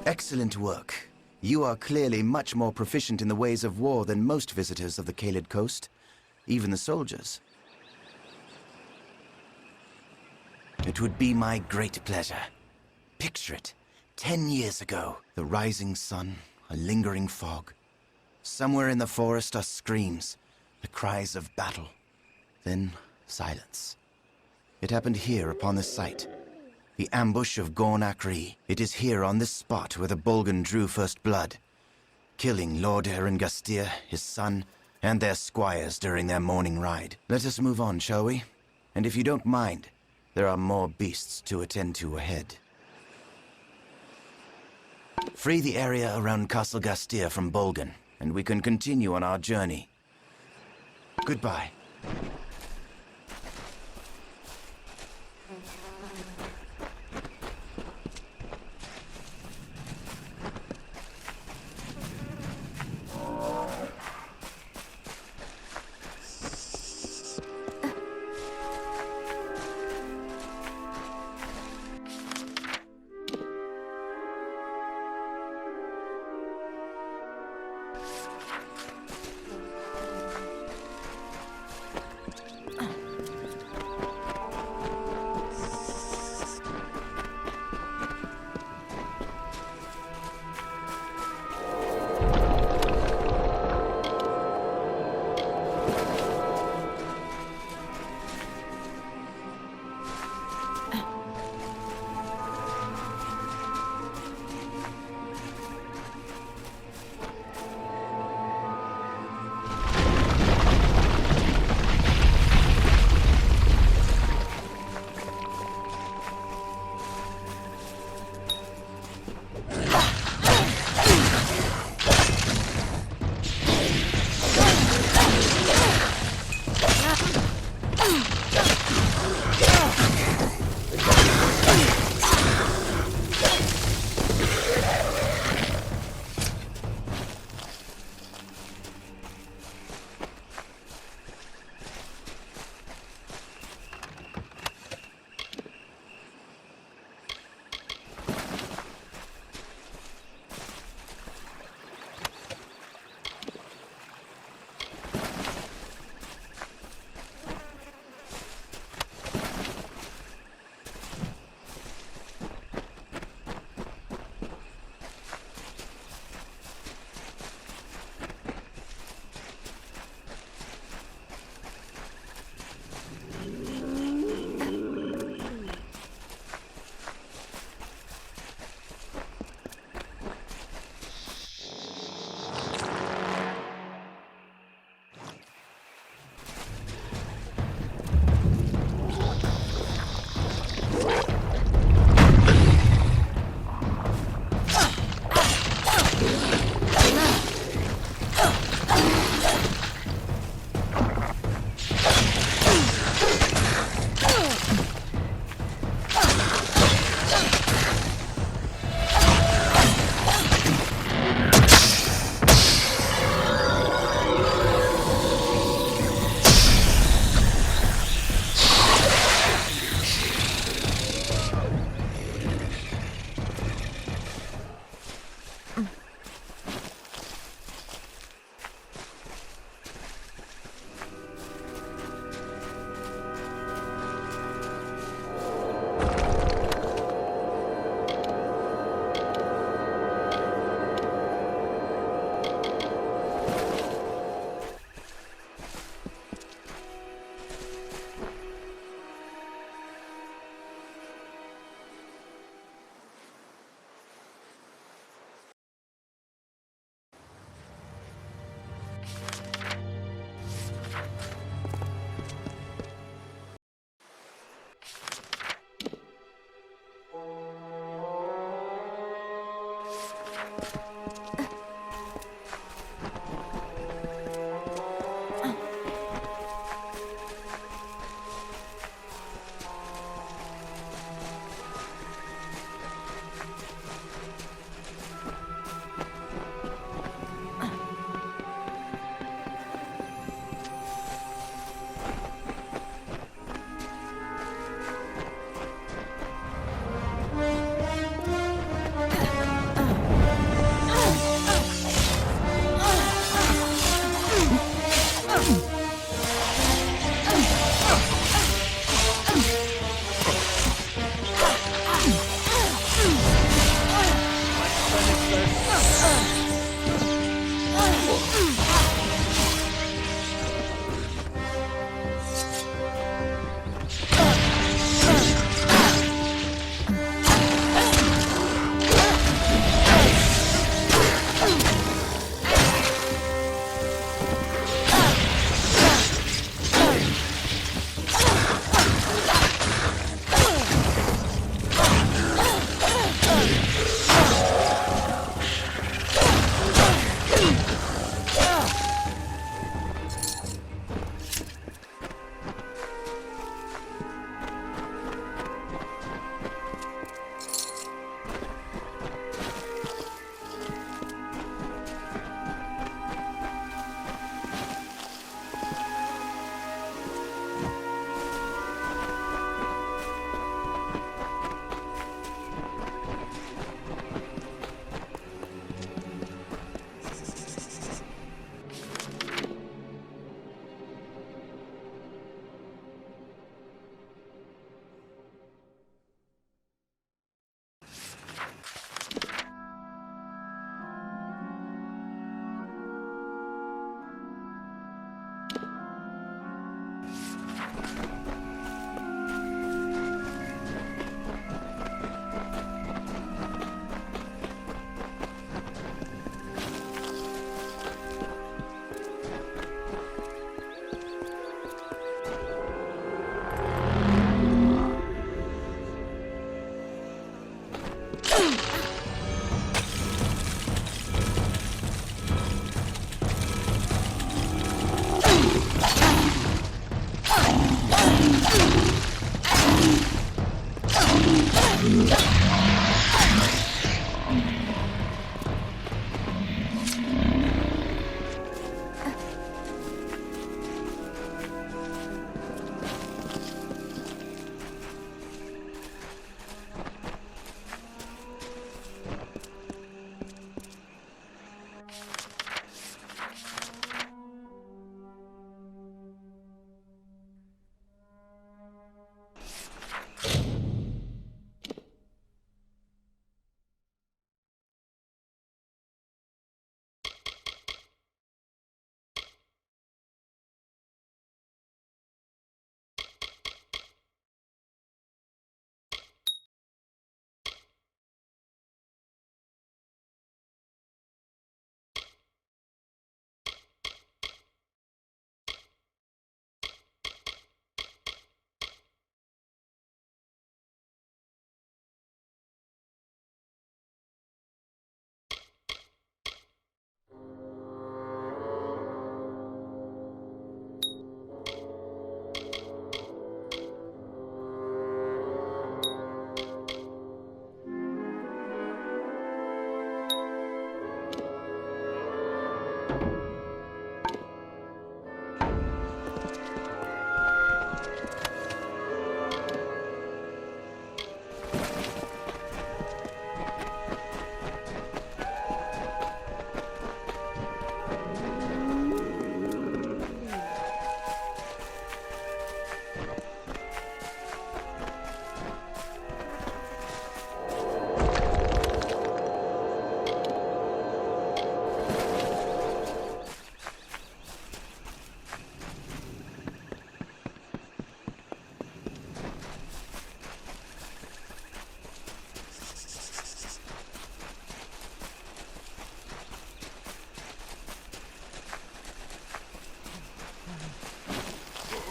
Excellent work. You are clearly much more proficient in the ways of war than most visitors of the Kaled Coast, even the soldiers. It would be my great pleasure. Picture it. 10 years ago, the rising sun, a lingering fog. Somewhere in the forest are screams, the cries of battle. Then, silence. It happened here upon this site. The ambush of Gorn Akri. It is here on this spot where the Bolgan drew first blood, killing Lord Erengastir, his son, and their squires during their morning ride. Let us move on, shall we? And if you don't mind, there are more beasts to attend to ahead. Free the area around Castle Gastir from Bolgan, and we can continue on our journey. Goodbye.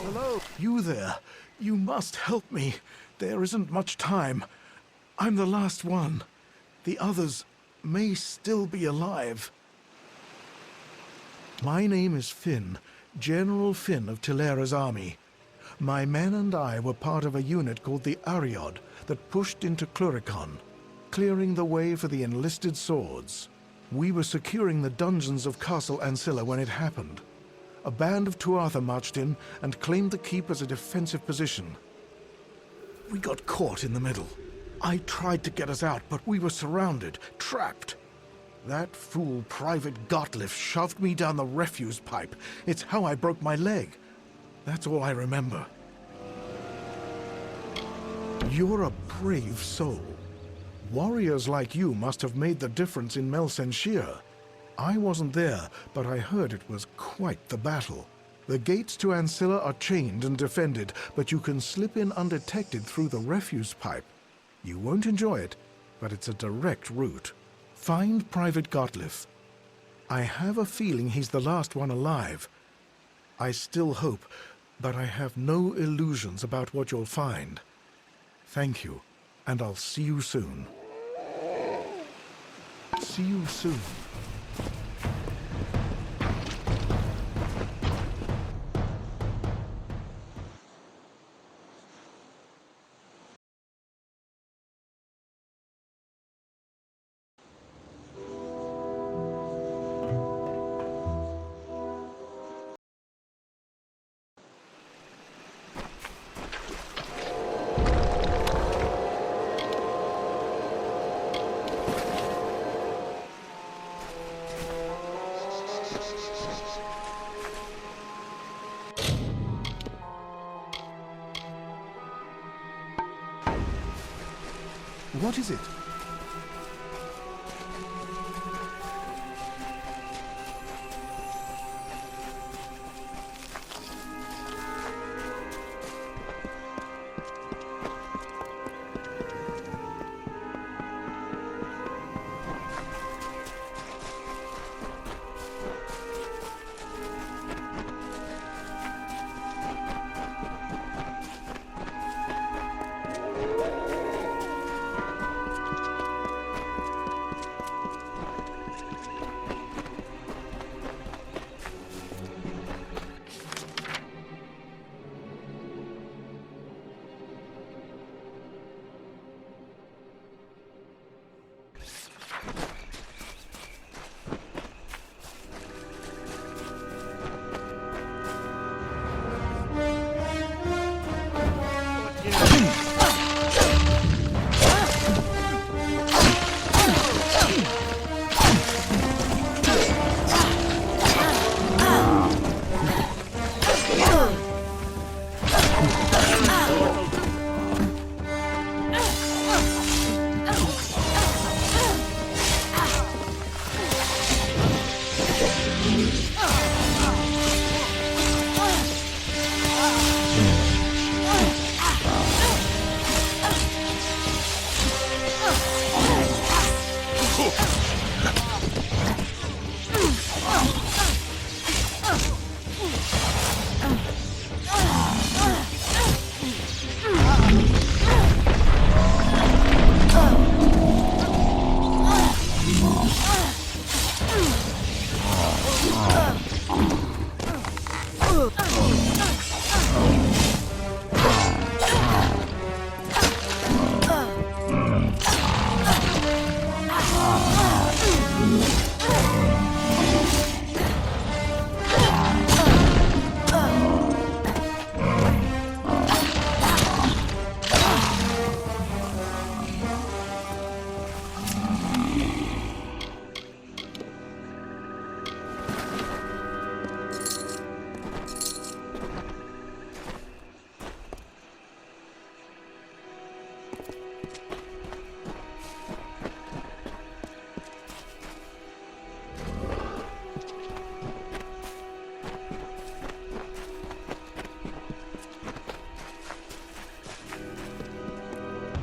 Hello, you there. You must help me. There isn't much time. I'm the last one. The others may still be alive. My name is Finn, General Finn of Tilera's army. My men and I were part of a unit called the Ariod that pushed into Cluricon, clearing the way for the enlisted swords. We were securing the dungeons of Castle Ancilla when it happened. A band of Tuatha marched in and claimed the keep as a defensive position. We got caught in the middle. I tried to get us out, but we were surrounded, trapped. That fool Private Gottlieb shoved me down the refuse pipe. It's how I broke my leg. That's all I remember. You're a brave soul. Warriors like you must have made the difference in Melsenshir. I wasn't there, but I heard it was quite the battle. The gates to Ancilla are chained and defended, but you can slip in undetected through the refuse pipe. You won't enjoy it, but it's a direct route. Find Private Gottlieb. I have a feeling he's the last one alive. I still hope, but I have no illusions about what you'll find. Thank you, and I'll see you soon. See you soon. What is it?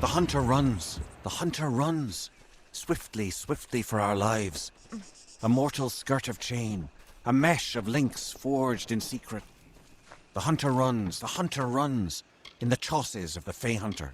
The hunter runs. The hunter runs. Swiftly, swiftly for our lives. A mortal skirt of chain. A mesh of links forged in secret. The hunter runs. The hunter runs. In the chausses of the Fey Hunter.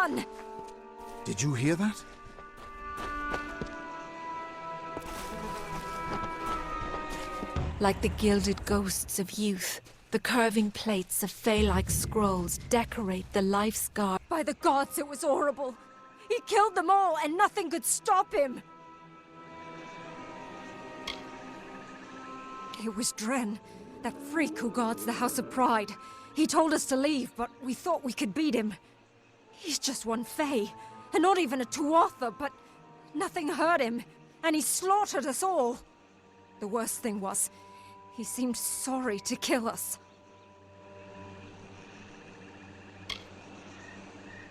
son! Did you hear that? Like the gilded ghosts of youth, the curving plates of fey-like scrolls decorate the life scar. By the gods, it was horrible! He killed them all, and nothing could stop him! It was Dren, that freak who guards the House of Pride. He told us to leave, but we thought we could beat him. He's just one Fey, and not even a Tuatha, but nothing hurt him, and he slaughtered us all. The worst thing was, he seemed sorry to kill us.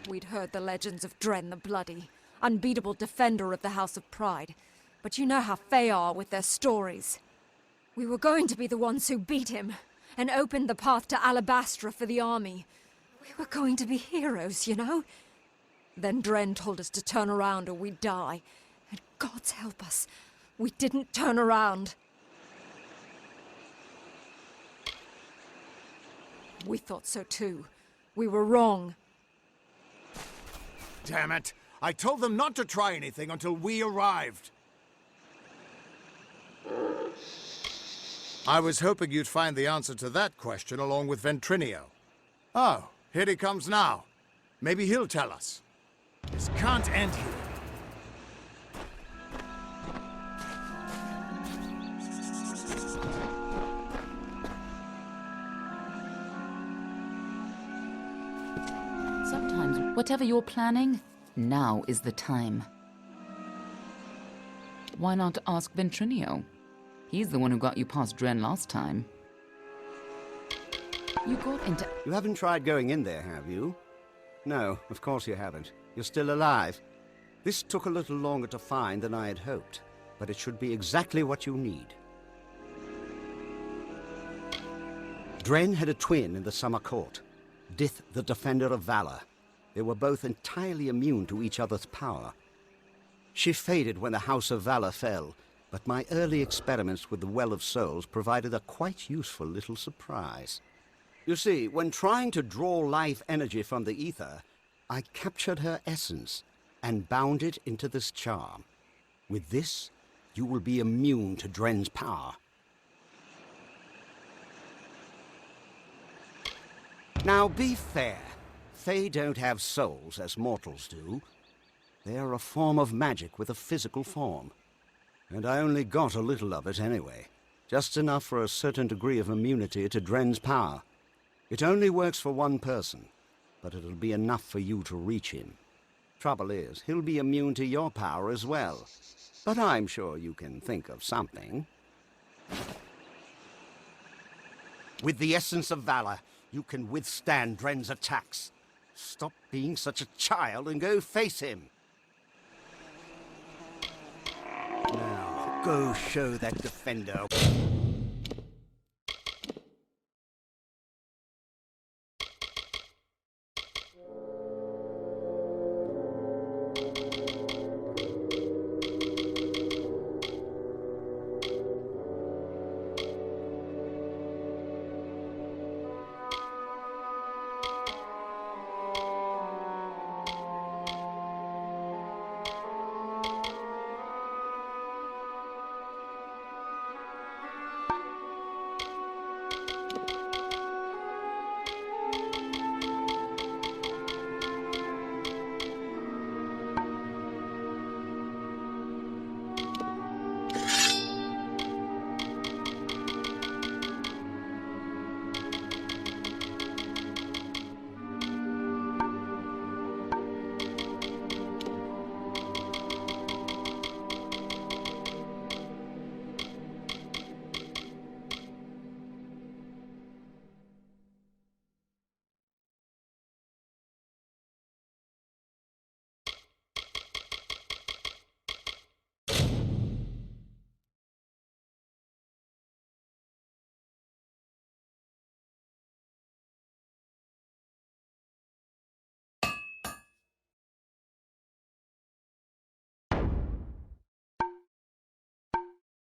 We'd heard the legends of Dren the Bloody, unbeatable defender of the House of Pride, but you know how Fey are with their stories. We were going to be the ones who beat him, and opened the path to Alabastra for the army. We were going to be heroes, you know? Then Dren told us to turn around or we'd die. And God's help us, we didn't turn around. We thought so too. We were wrong. Damn it! I told them not to try anything until we arrived. I was hoping you'd find the answer to that question along with Ventrinio. Oh, here he comes now. Maybe he'll tell us. This can't end here. Sometimes, whatever you're planning, now is the time. Why not ask Ventrinio? He's the one who got you past Dren last time. You got into... You haven't tried going in there, have you? No, of course you haven't. You're still alive. This took a little longer to find than I had hoped, but it should be exactly what you need. Dren had a twin in the Summer Court, Dith the Defender of Valor. They were both entirely immune to each other's power. She faded when the House of Valor fell, but my early experiments with the Well of Souls provided a quite useful little surprise. You see, when trying to draw life energy from the ether, I captured her essence and bound it into this charm. With this, you will be immune to Dren's power. Now be fair. Fae don't have souls as mortals do. They are a form of magic with a physical form. And I only got a little of it anyway. Just enough for a certain degree of immunity to Dren's power. It only works for one person, but it'll be enough for you to reach him. Trouble is, he'll be immune to your power as well. But I'm sure you can think of something. With the essence of valor, you can withstand Dren's attacks. Stop being such a child and go face him. Now, go show that defender.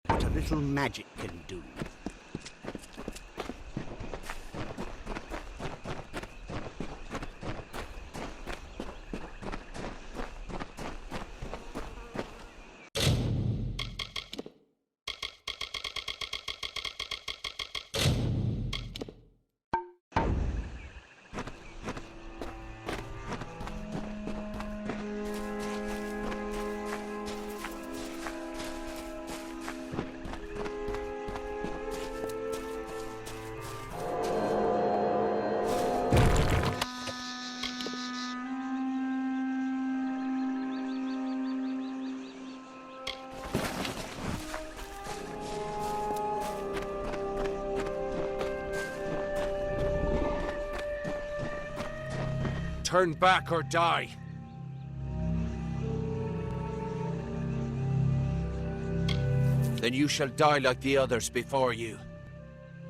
What a little magic can do. Turn back or die. Then you shall die like the others before you.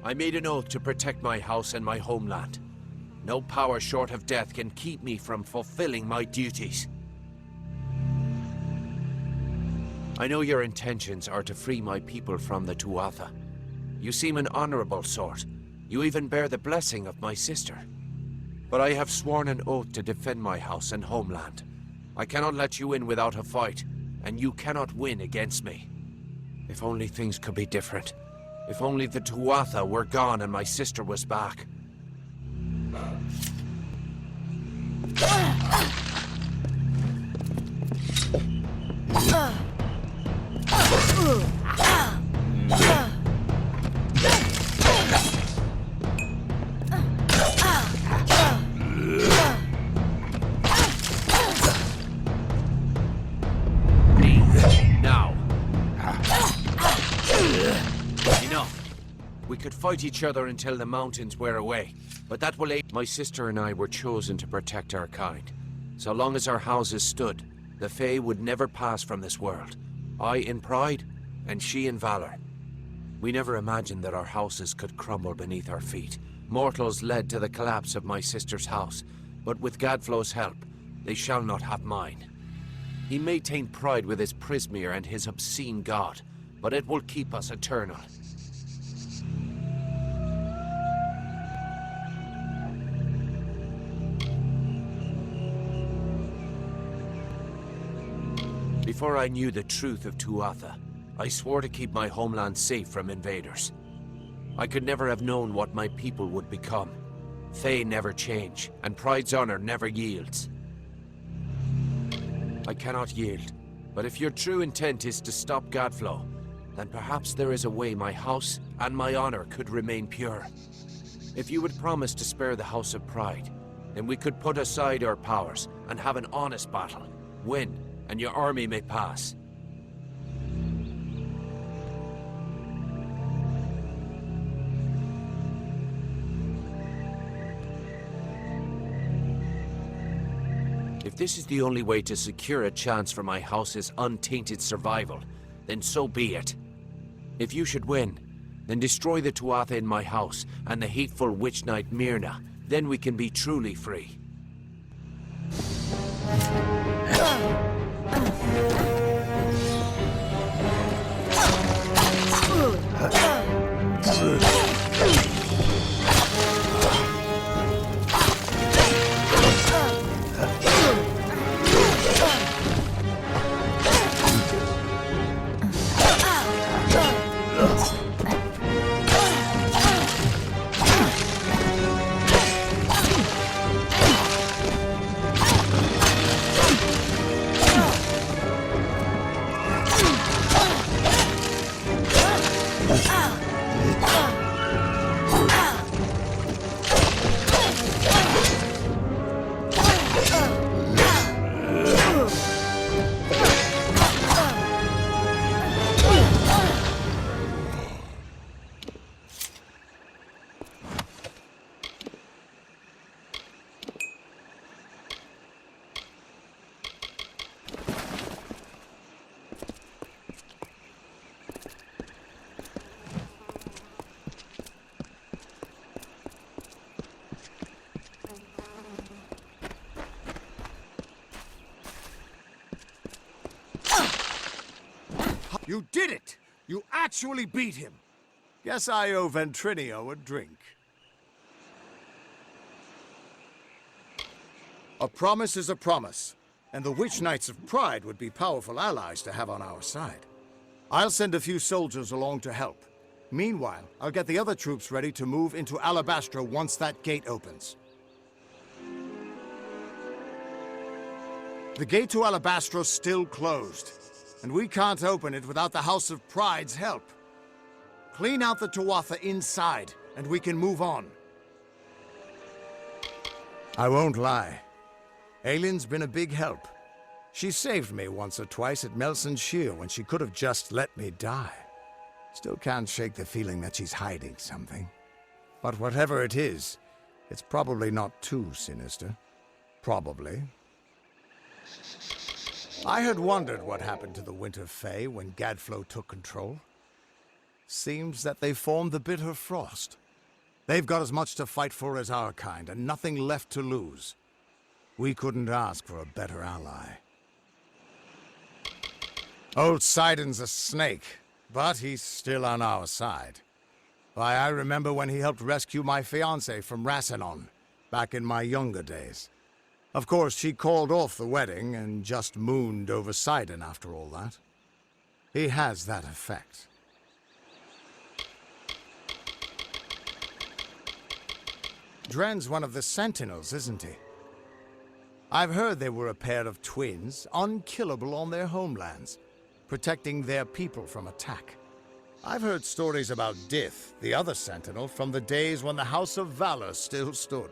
I made an oath to protect my house and my homeland. No power short of death can keep me from fulfilling my duties. I know your intentions are to free my people from the Tuatha. You seem an honorable sort. You even bear the blessing of my sister. But I have sworn an oath to defend my house and homeland. I cannot let you in without a fight, and you cannot win against me. If only things could be different. If only the Tuatha were gone and my sister was back. Now. Enough. We could fight each other until the mountains wear away, but that will aid. My sister and I were chosen to protect our kind. So long as our houses stood, the Fae would never pass from this world. I in pride, and she in valor. We never imagined that our houses could crumble beneath our feet. Mortals led to the collapse of my sister's house, but with Gadflow's help, they shall not have mine. He may taint pride with his Prismere and his obscene god, but it will keep us eternal. Before I knew the truth of Tuatha, I swore to keep my homeland safe from invaders. I could never have known what my people would become. Fae never change, and Pride's honor never yields. I cannot yield, but if your true intent is to stop Gadflow, then perhaps there is a way my house and my honor could remain pure. If you would promise to spare the House of Pride, then we could put aside our powers and have an honest battle, win, and your army may pass. If this is the only way to secure a chance for my house's untainted survival, then so be it. If you should win, then destroy the Tuatha in my house and the hateful witch knight Myrna. Then we can be truly free. You did it! You actually beat him! Guess I owe Ventrinio a drink. A promise is a promise, and the Witch Knights of Pride would be powerful allies to have on our side. I'll send a few soldiers along to help. Meanwhile, I'll get the other troops ready to move into Alabastra once that gate opens. The gate to Alabastra's still closed, and we can't open it without the House of Pride's help. Clean out the Tuatha inside, and we can move on. I won't lie. Aylin's been a big help. She saved me once or twice at Melson Shear when she could have just let me die. Still can't shake the feeling that she's hiding something. But whatever it is, it's probably not too sinister. Probably. I had wondered what happened to the Winter Fae when Gadflow took control. Seems that they formed the Bitter Frost. They've got as much to fight for as our kind, and nothing left to lose. We couldn't ask for a better ally. Old Sidon's a snake, but he's still on our side. Why, I remember when he helped rescue my fiancée from Rassanon, back in my younger days. Of course, she called off the wedding and just mooned over Sidon after all that. He has that effect. Dren's one of the Sentinels, isn't he? I've heard they were a pair of twins, unkillable on their homelands, protecting their people from attack. I've heard stories about Dith, the other Sentinel, from the days when the House of Valor still stood.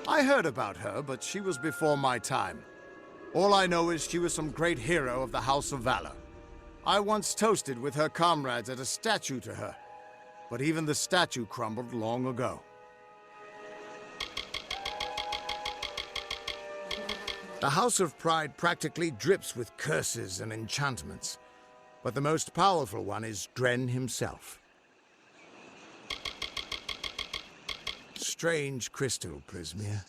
I heard about her, but she was before my time. All I know is she was some great hero of the House of Valor. I once toasted with her comrades at a statue to her, but even the statue crumbled long ago. The House of Pride practically drips with curses and enchantments, but the most powerful one is Dren himself. Strange crystal, Prismia.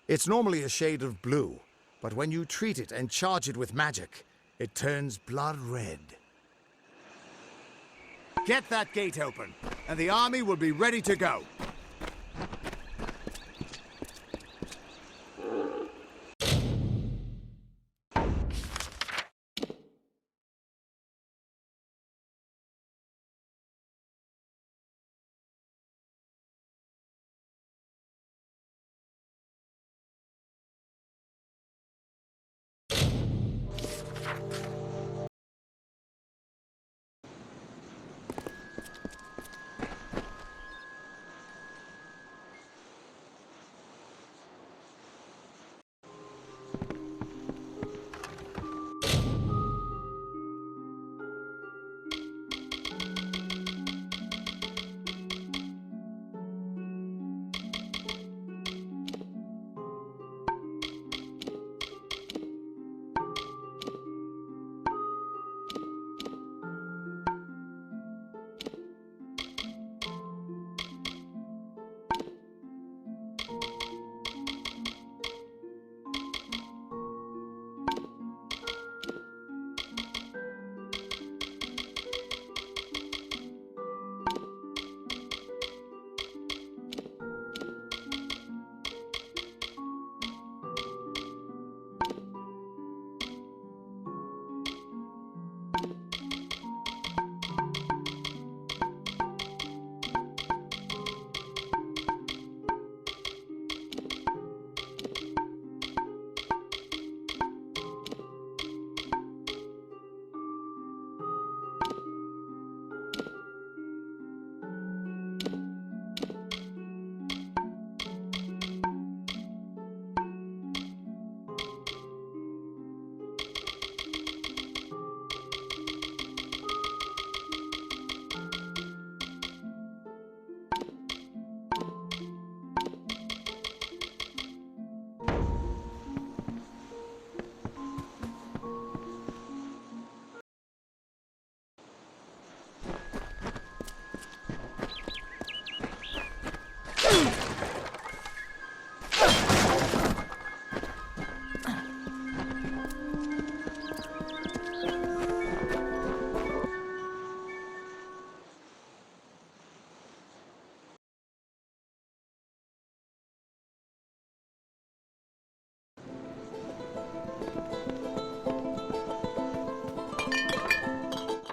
It's normally a shade of blue, but when you treat it and charge it with magic, it turns blood red. Get that gate open, and the army will be ready to go.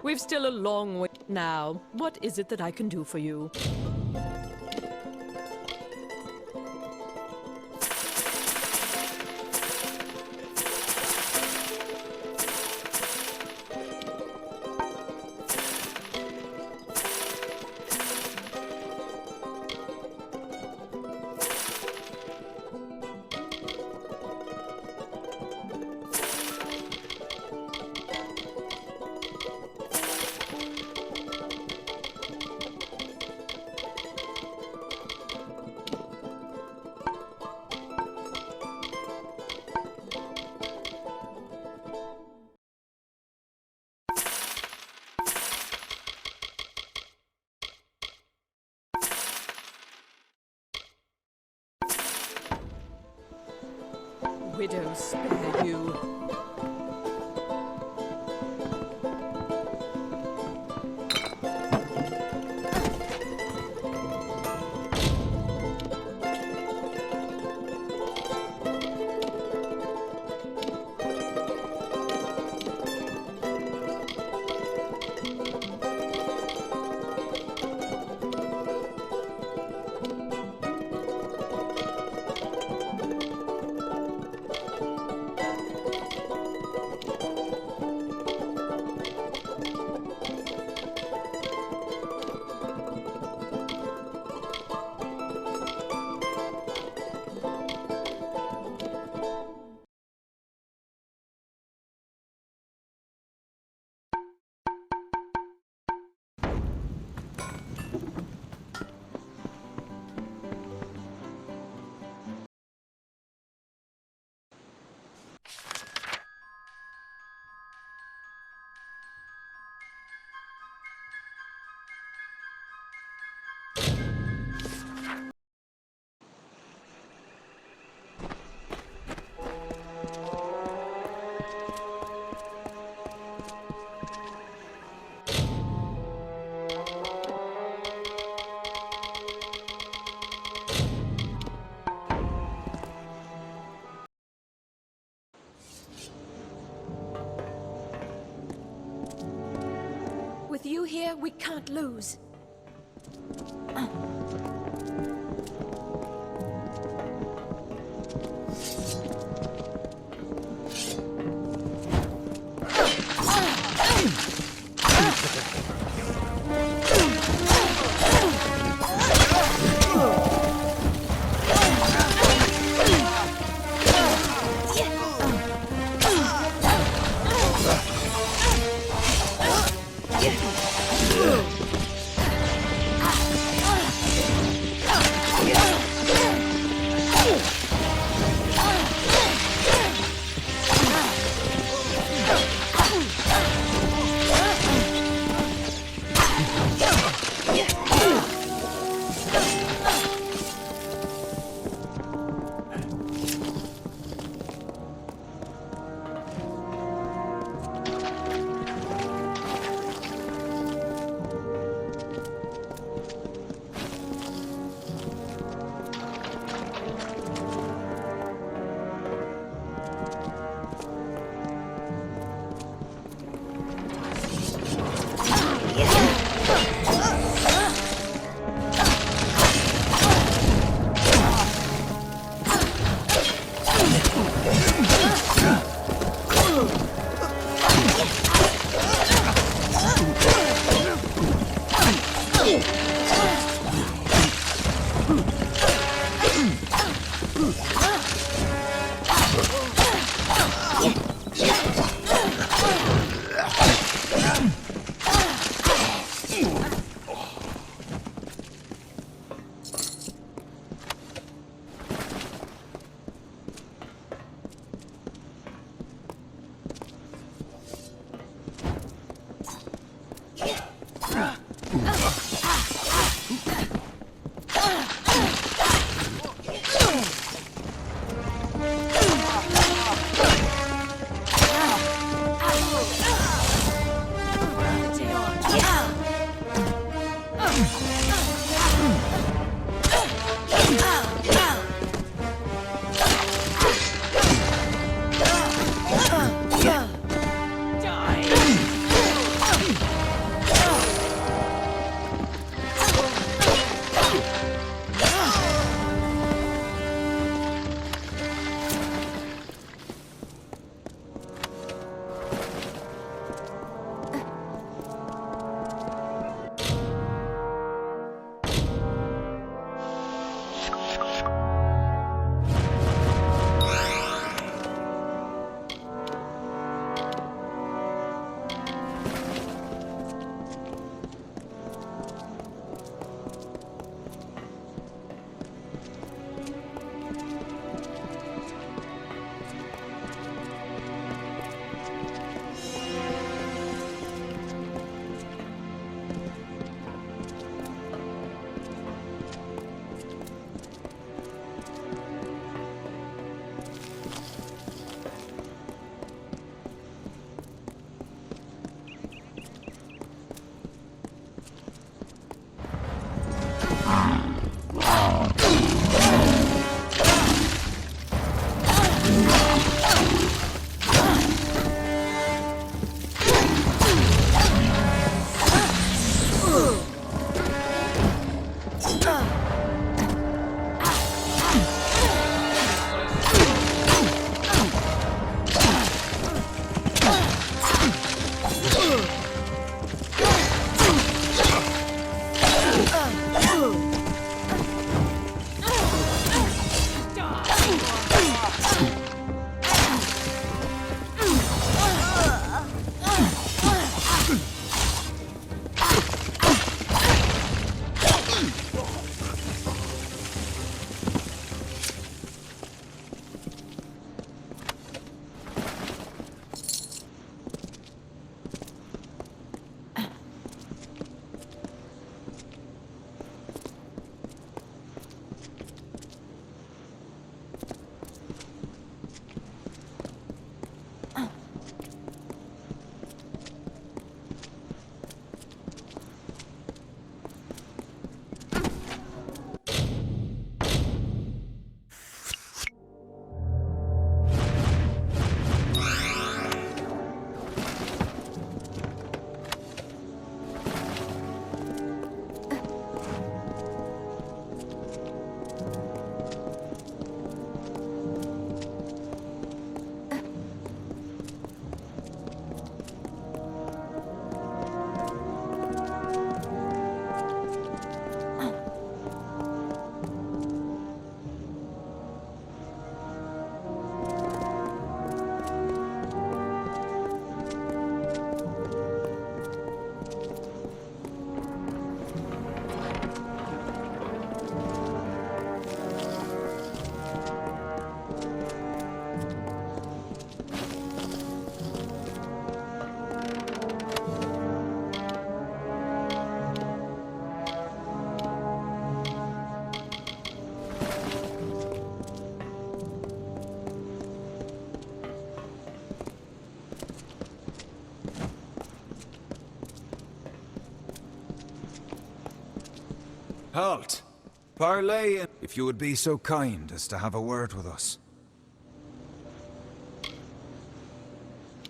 We've still a long way. Now, what is it that I can do for you? widow spare you? With you here, we can't lose. Halt! Parley, if you would be so kind as to have a word with us.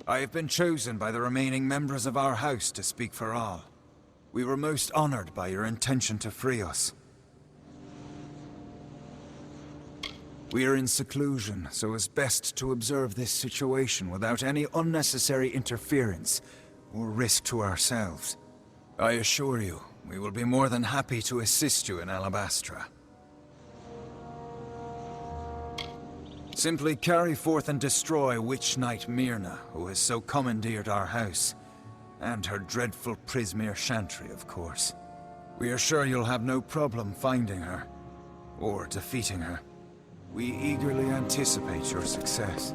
I have been chosen by the remaining members of our house to speak for all. We were most honored by your intention to free us. We are in seclusion, so it's best to observe this situation without any unnecessary interference or risk to ourselves. I assure you, we will be more than happy to assist you in Alabastra. Simply carry forth and destroy Witch Knight Myrna, who has so commandeered our house, and her dreadful Prismere Chantry, of course. We are sure you'll have no problem finding her, or defeating her. We eagerly anticipate your success.